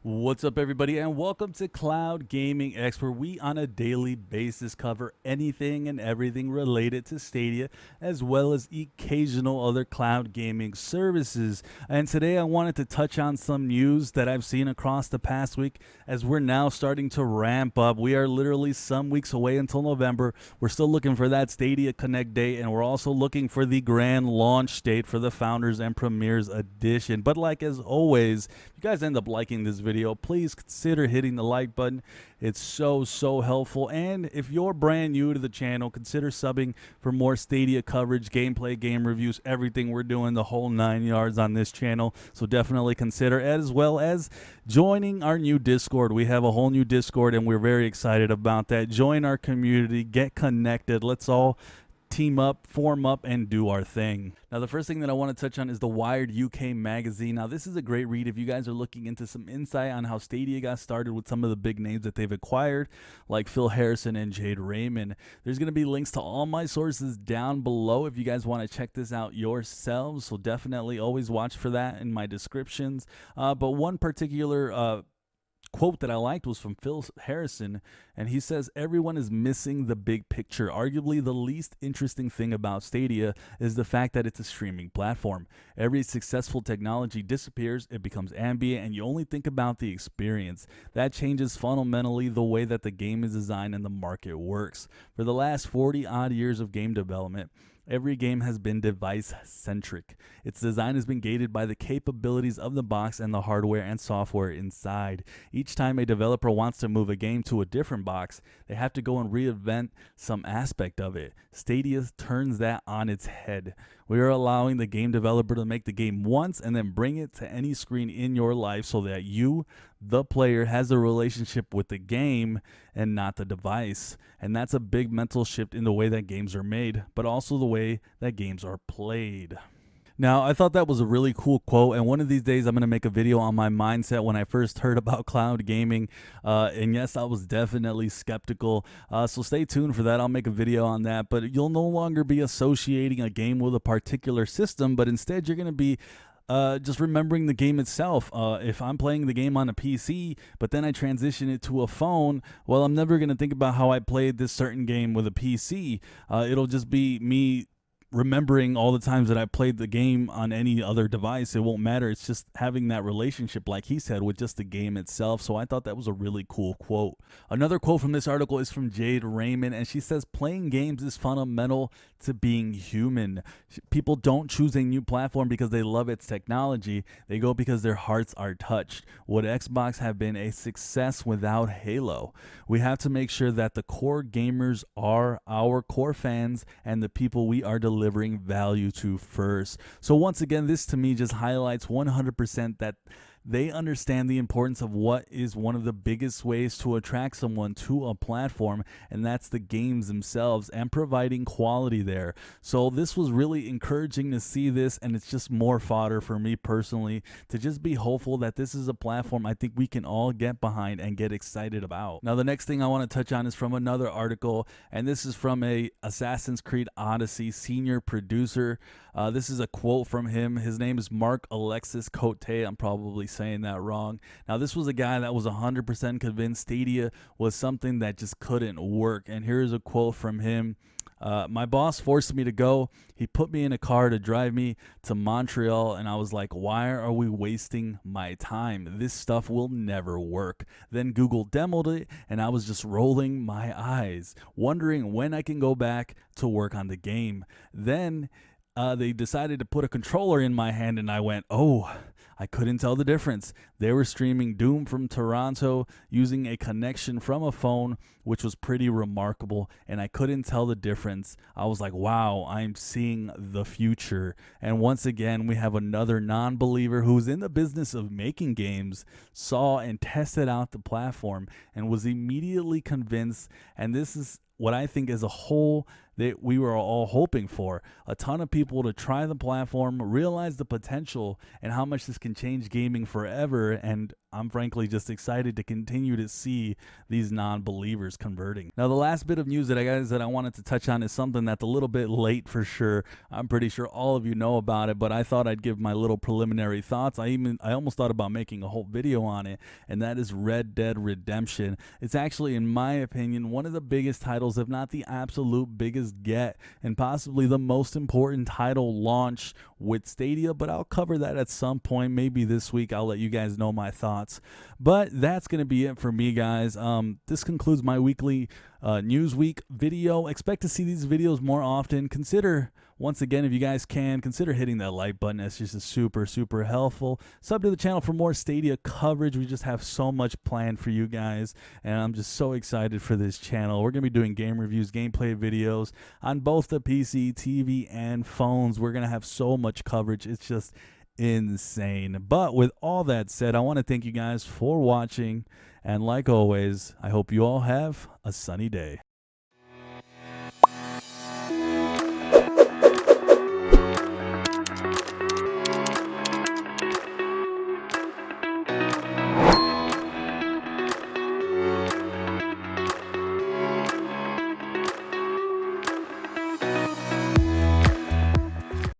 What's up, everybody, and welcome to Cloud Gaming X, where we on a daily basis cover anything and everything related to Stadia, as well as occasional other cloud gaming services. And today I wanted to touch on some news that I've seen across the past week as we're now starting to ramp up. We are literally some weeks away until November. We're still looking for that Stadia Connect date, and we're also looking for the grand launch date for the Founders and Premieres Edition. But like as always, if you guys end up liking this video, please consider hitting the like button. It's so helpful. And if you're brand new to the channel, consider subbing for more Stadia coverage, gameplay, game reviews, everything we're doing, the whole 9 yards on this channel. So definitely consider, as well as joining our new Discord. We have a whole new Discord and we're very excited about that. Join our community, get connected. Let's all team up, form up, and do our thing. Now, the first thing that I want to touch on is the Wired UK magazine. Now, this is a great read if you guys are looking into some insight on how Stadia got started with some of the big names that they've acquired, like Phil Harrison and Jade Raymond. There's going to be links to all my sources down below if you guys want to check this out yourselves. So definitely always watch for that in my descriptions. But one particular quote that I liked was from Phil Harrison, and he says, "Everyone is missing the big picture. Arguably the least interesting thing about Stadia is the fact that it's a streaming platform. Every successful technology disappears, it becomes ambient, and you only think about the experience. That changes fundamentally the way that the game is designed and the market works. For the last 40 odd years of game development, every game has been device-centric. Its design has been gated by the capabilities of the box and the hardware and software inside. Each time a developer wants to move a game to a different box, they have to go and reinvent some aspect of it. Stadia turns that on its head. We are allowing the game developer to make the game once and then bring it to any screen in your life so that you, the player, has a relationship with the game and not the device. And that's a big mental shift in the way that games are made, but also the way that games are played." Now, I thought that was a really cool quote, and one of these days I'm going to make a video on my mindset when I first heard about cloud gaming, and yes, I was definitely skeptical, so stay tuned for that. I'll make a video on that, but you'll no longer be associating a game with a particular system, but instead you're going to be just remembering the game itself. If I'm playing the game on a PC, but then I transition it to a phone, well, I'm never going to think about how I played this certain game with a PC. It'll just be me remembering all the times that I played the game on any other device. It won't matter. It's just having that relationship, like he said, with just the game itself. So I thought that was a really cool quote. Another quote from this article is from Jade Raymond, and she says, "Playing games is fundamental to being human. People don't choose a new platform because they love its technology. They go because their hearts are touched. Would Xbox have been a success without Halo? We have to make sure that the core gamers are our core fans and the people we are delivering value to first." So once again, this to me just highlights 100% that they understand the importance of what is one of the biggest ways to attract someone to a platform, and that's the games themselves and providing quality there. So this was really encouraging to see this, and it's just more fodder for me personally to just be hopeful that this is a platform I think we can all get behind and get excited about. Now, the next thing I want to touch on is from another article, and this is from a Assassin's Creed Odyssey senior producer. This is a quote from him. His name is Mark Alexis Cote. I'm probably saying that wrong. Now, this was a guy that was 100% convinced Stadia was something that just couldn't work. And here's a quote from him. "My boss forced me to go. He put me in a car to drive me to Montreal, and I was like, why are we wasting my time? This stuff will never work. Then Google demoed it, and I was just rolling my eyes, wondering when I can go back to work on the game. Then they decided to put a controller in my hand, and I went, oh, I couldn't tell the difference. They were streaming Doom from Toronto using a connection from a phone, which was pretty remarkable, and I couldn't tell the difference. I was like, wow, I'm seeing the future." And once again, we have another non-believer who's in the business of making games, saw and tested out the platform, and was immediately convinced, and this is what I think as a whole that we were all hoping for. A ton of people to try the platform, realize the potential and how much this can change gaming forever, and I'm frankly just excited to continue to see these non-believers converting. Now, the last bit of news that I wanted to touch on is something that's a little bit late for sure. I'm pretty sure all of you know about it, but I thought I'd give my little preliminary thoughts. I almost thought about making a whole video on it, and that is Red Dead Redemption. It's actually, in my opinion, one of the biggest titles, if not the absolute biggest get, and possibly the most important title launch with Stadia, but I'll cover that at some point, maybe this week. I'll let you guys know my thoughts. But that's going to be it for me, guys. This concludes my weekly Newsweek video. Expect to see these videos more often. Consider, once again, if you guys can, consider hitting that like button. That's just super helpful. Sub to the channel for more Stadia coverage. We just have so much planned for you guys, and I'm just so excited for this channel. We're going to be doing game reviews, gameplay videos on both the PC, TV, and phones. We're going to have so much coverage. It's just insane. But with all that said, I want to thank you guys for watching, and like always, I hope you all have a sunny day.